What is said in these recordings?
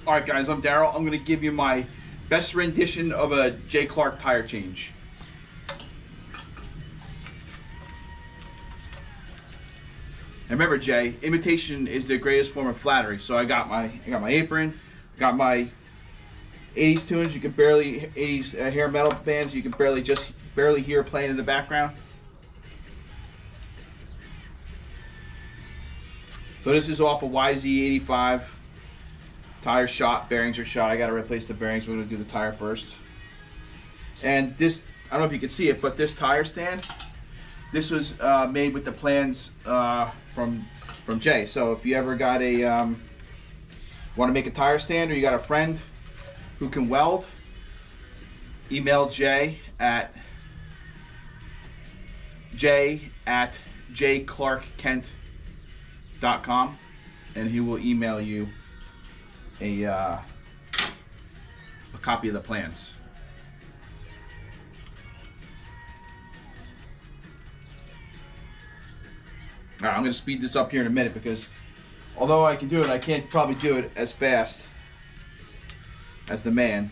Alright guys, I'm Daryl. I'm going to give you my best rendition of a J. Clark tire change. And remember Jay, imitation is the greatest form of flattery. So I got my apron, got my 80s tunes, you can barely, 80s hair metal bands, you can barely hear playing in the background. So this is off a YZ85. Tires shot, bearings are shot. I got to replace the bearings. We're going to do the tire first. And this, I don't know if you can see it, but this tire stand, this was made with the plans from Jay. So if you ever got a, want to make a tire stand, or you got a friend who can weld, email Jay at jclarkkent.com and he will email you a copy of the plans. All right, I'm going to speed this up here in a minute because although I can do it, I can't probably do it as fast as the man.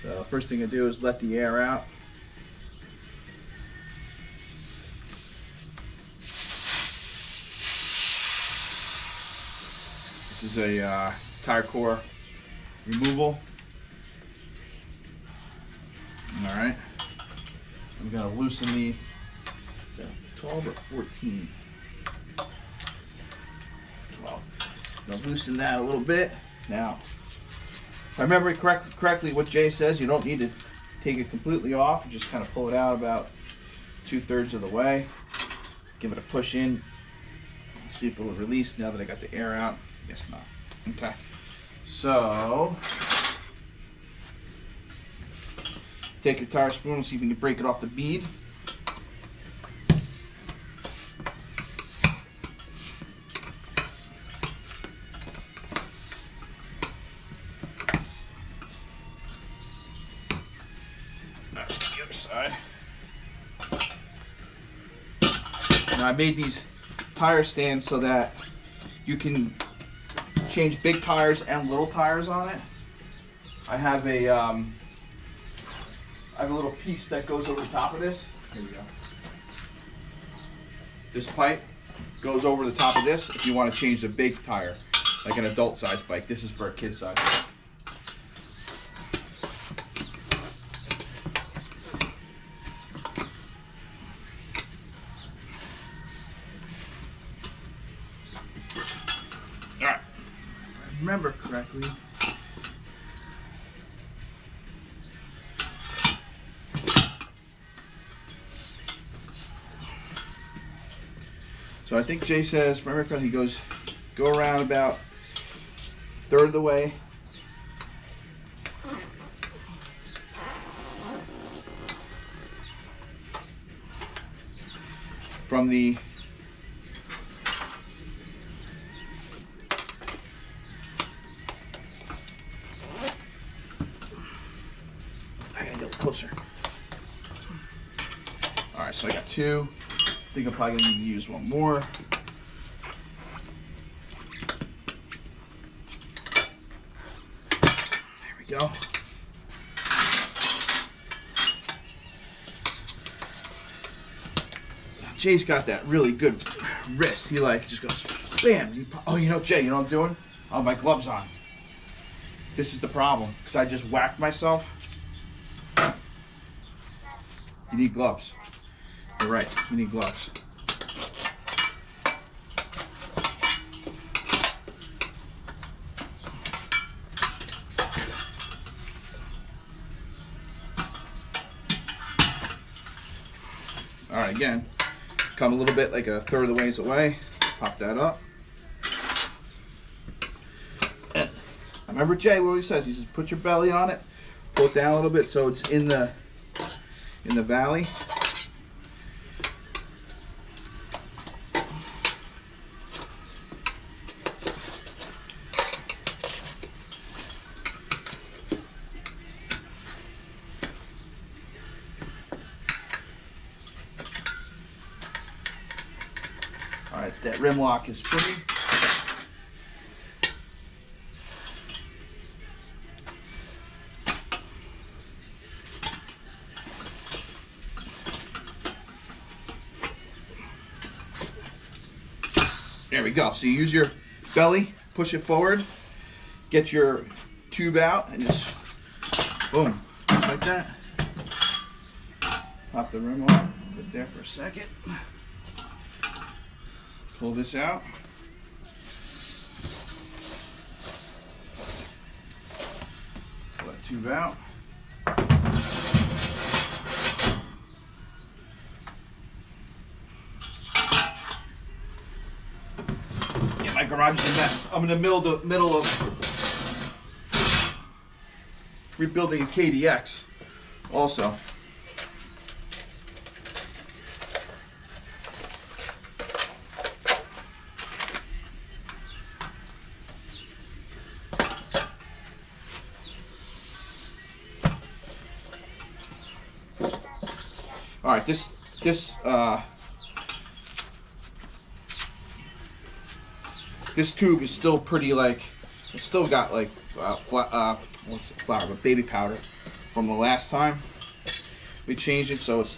So first thing I do is let the air out. This is a tire core removal. All right, I'm gonna loosen the, is that 12 or 14? 12. I'm gonna loosen that a little bit. Now, if I remember correctly what Jay says, you don't need to take it completely off. You just kind of pull it out about 2/3 of the way. Give it a push in. Let's see if it will release now that I got the air out. Guess not. Okay. So, take your tire spoon and see if you can break it off the bead. Let's get the other side. Now I made these tire stands so that you can change big tires and little tires on it. I have a little piece that goes over the top of this. Here we go. This pipe goes over the top of this if you want to change the big tire, like an adult size bike. This is for a kid size. All right. Remember correctly, so I think Jay says, if I remember correctly, he goes, go around about 1/3 of the way. From the closer. All right, so I got 2. I think I'm probably gonna need to use 1 more. There we go. Now, Jay's got that really good wrist. He like just goes bam. Oh, you know, Jay, you know what I'm doing? Oh, my gloves on. This is the problem because I just whacked myself. You need gloves. You're right, you need gloves. All right, again, come a little bit like 1/3 of the ways away. Pop that up. And I remember Jay, what he says. He says, put your belly on it, pull it down a little bit so it's in the valley. that rim lock is free. There we go. So you use your belly, push it forward, get your tube out, and just boom, just like that. Pop the rim off, put it there for a second. Pull this out. Pull that tube out. My garage is a mess. I'm in the middle of rebuilding a KDX also. All right, this tube is still pretty, like, it's still got like what's it, flour, but baby powder from the last time we changed it, so it's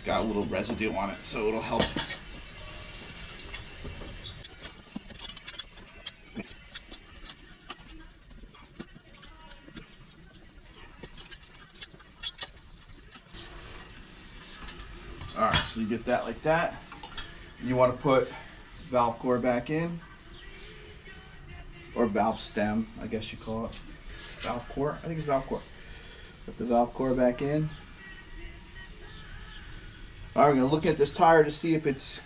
got a little residue on it, so it'll help. All right, so you get that like that. You want to put valve core back in, or valve stem, I guess you call it. Valve core, I think it's valve core. Put the valve core back in. All right, we're gonna look at this tire to see if it's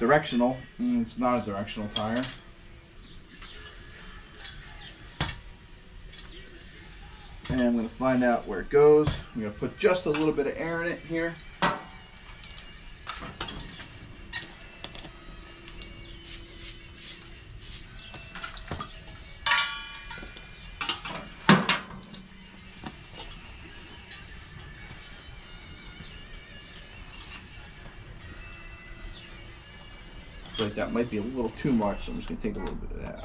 directional. It's not a directional tire. And I'm gonna find out where it goes. I'm gonna put just a little bit of air in it here. Like that might be a little too much, so I'm just going to take a little bit of that.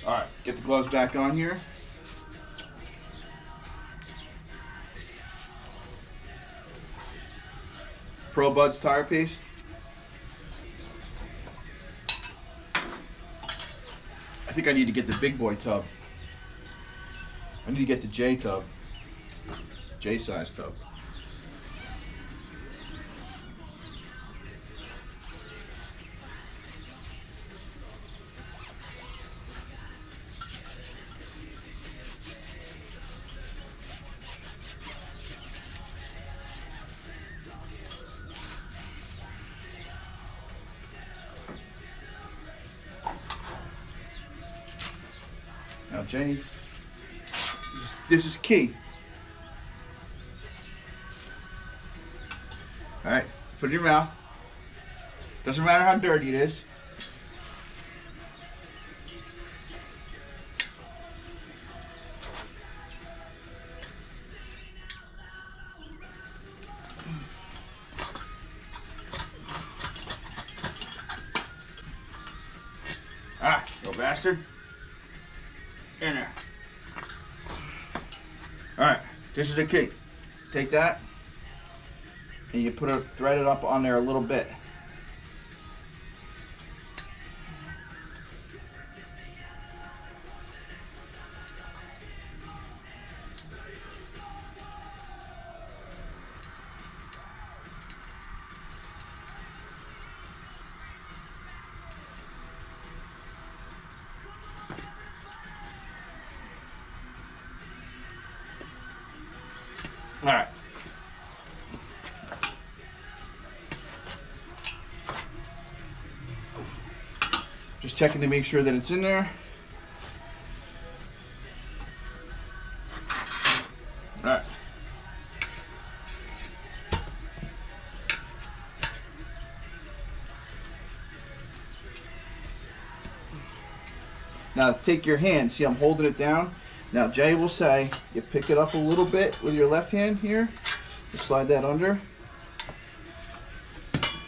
All right, get the gloves back on here. Pro Buds tire paste. I think I need to get the big boy tub. I need to get the J tub, J size tub. Now, James, this is key. All right, put it in your mouth. Doesn't matter how dirty it is. Ah, little bastard. In there. Alright, this is the key. Take that and you thread it up on there a little bit. All right. Just checking to make sure that it's in there. Now take your hand. See, I'm holding it down. Now Jay will say, you pick it up a little bit with your left hand here. Just slide that under.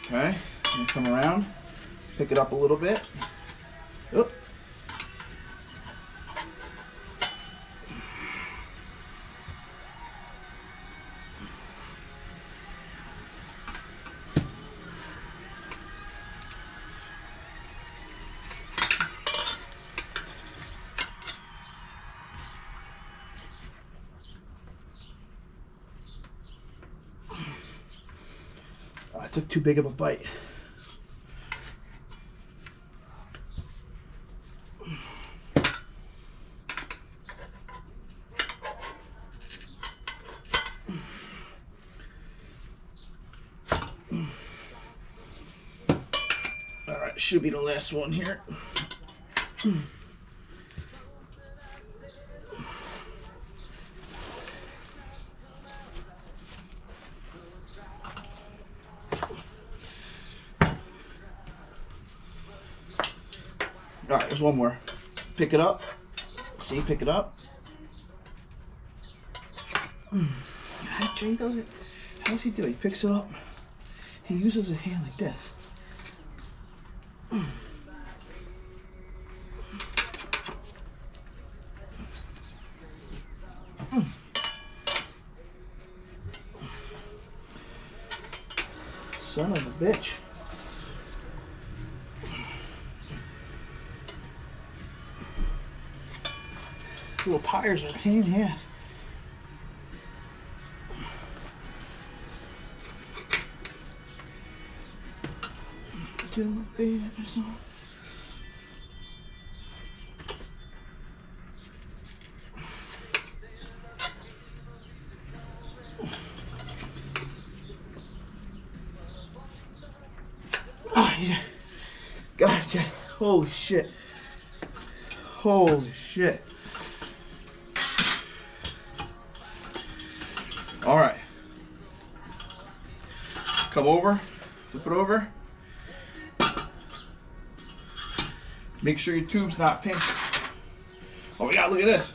Okay, and come around. Pick it up a little bit. Oop. I took too big of a bite. All right, should be the last one here. All right, there's one more. Pick it up. See, pick it up. Jay does it. How does he do it? He picks it up. He uses his hand like this. Son of a bitch. These little tires are a pain in the ass. Do my favorite song. Ah, yeah. Gotcha. Holy shit. Holy shit. All right. Come over. Flip it over. Make sure your tube's not pinched. Oh yeah, look at this.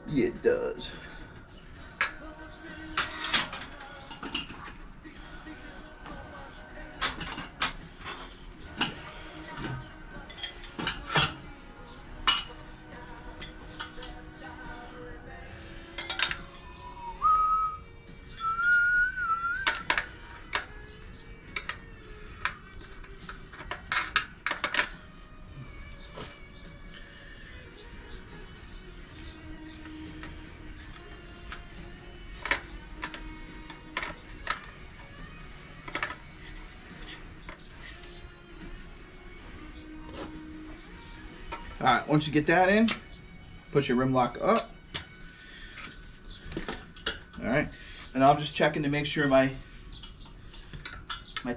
Yeah, it does. All right, once you get that in, push your rim lock up. All right, and I'm just checking to make sure my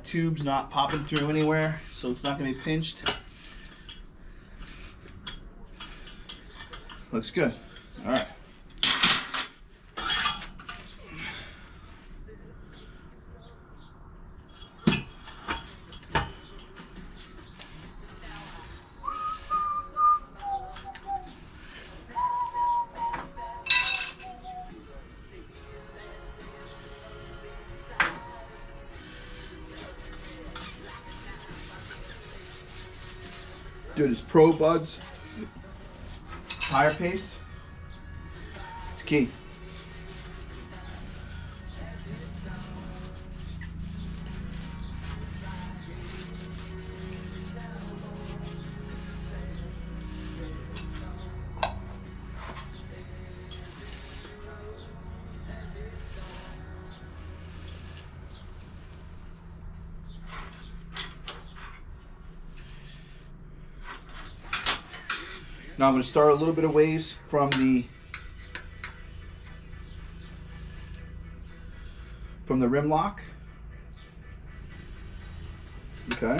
tube's not popping through anywhere, so it's not gonna be pinched. Looks good. All right. Do this Pro Buds tire paste. It's key. Now I'm going to start a little bit of ways from the rim lock. Okay.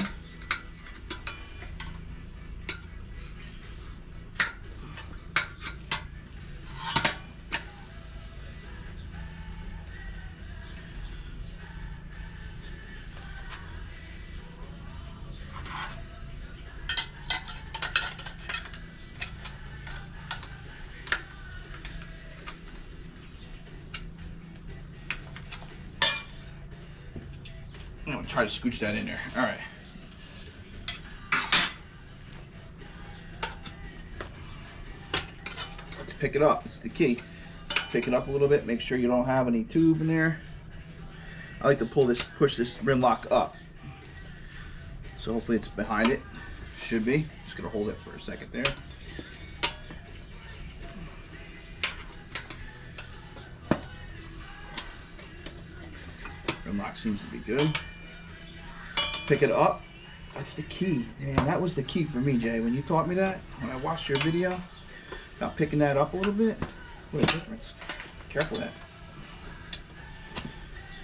try to scooch that in there. All right. Let's pick it up. It's the key. Pick it up a little bit. Make sure you don't have any tube in there. I like to push this rim lock up. So hopefully it's behind it. Should be. Just gonna hold it for a second there. Rim lock seems to be good. Pick it up. That's the key. Man, that was the key for me, Jay. When you taught me that, when I watched your video about picking that up a little bit, what a difference. Careful that.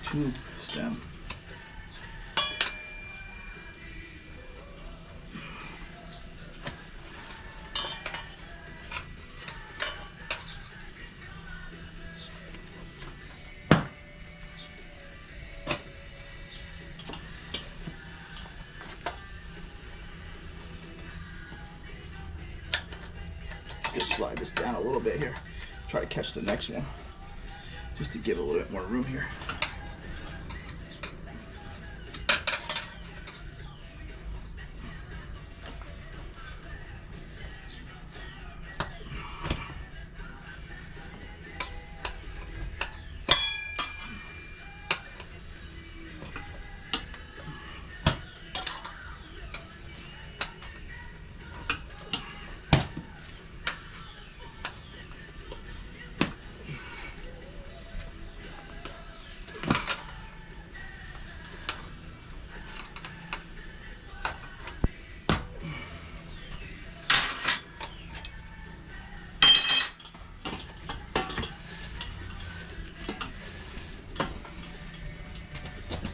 Tube stem. Just slide this down a little bit here. Try to catch the next one, just to give a little bit more room here.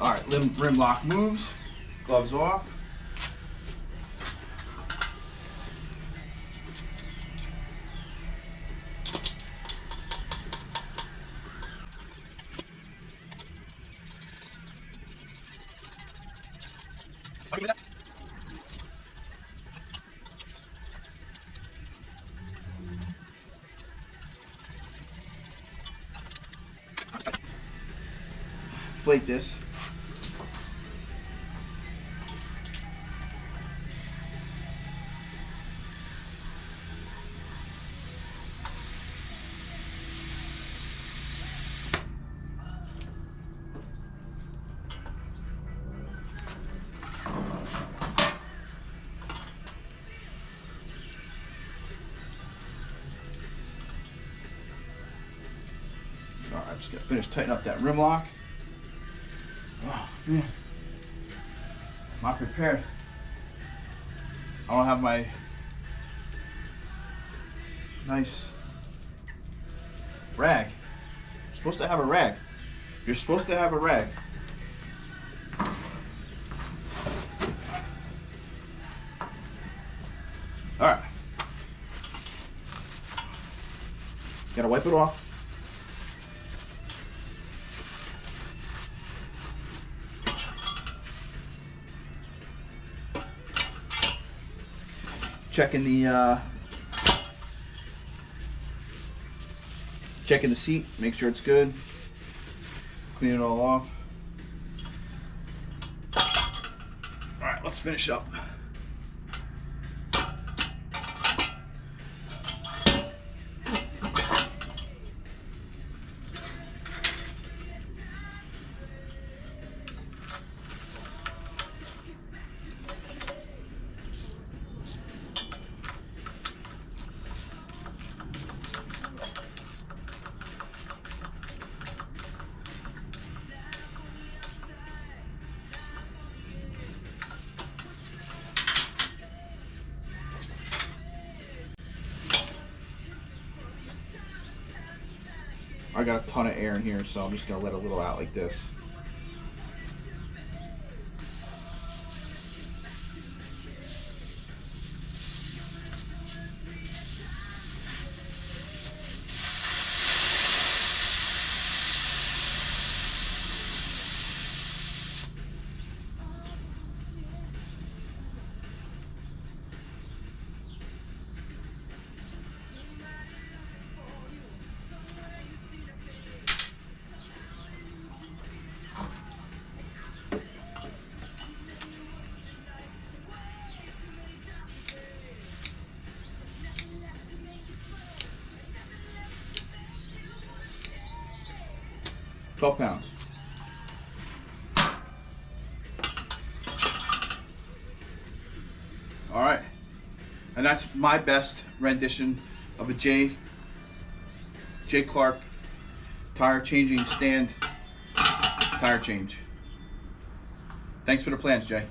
All right, rim lock moves, gloves off. Inflate this. All right, I'm just gonna finish tightening up that rim lock. Oh man, I'm not prepared. I don't have my nice rag. You're supposed to have a rag. You're supposed to have a rag. All right. Gotta wipe it off. Checking the seat, make sure it's good. Clean it all off. All right, let's finish up. I got a ton of air in here, so I'm just gonna let a little out like this. 12 pounds. All right, and that's my best rendition of a J. Clark tire changing stand tire change. Thanks for the plans, Jay.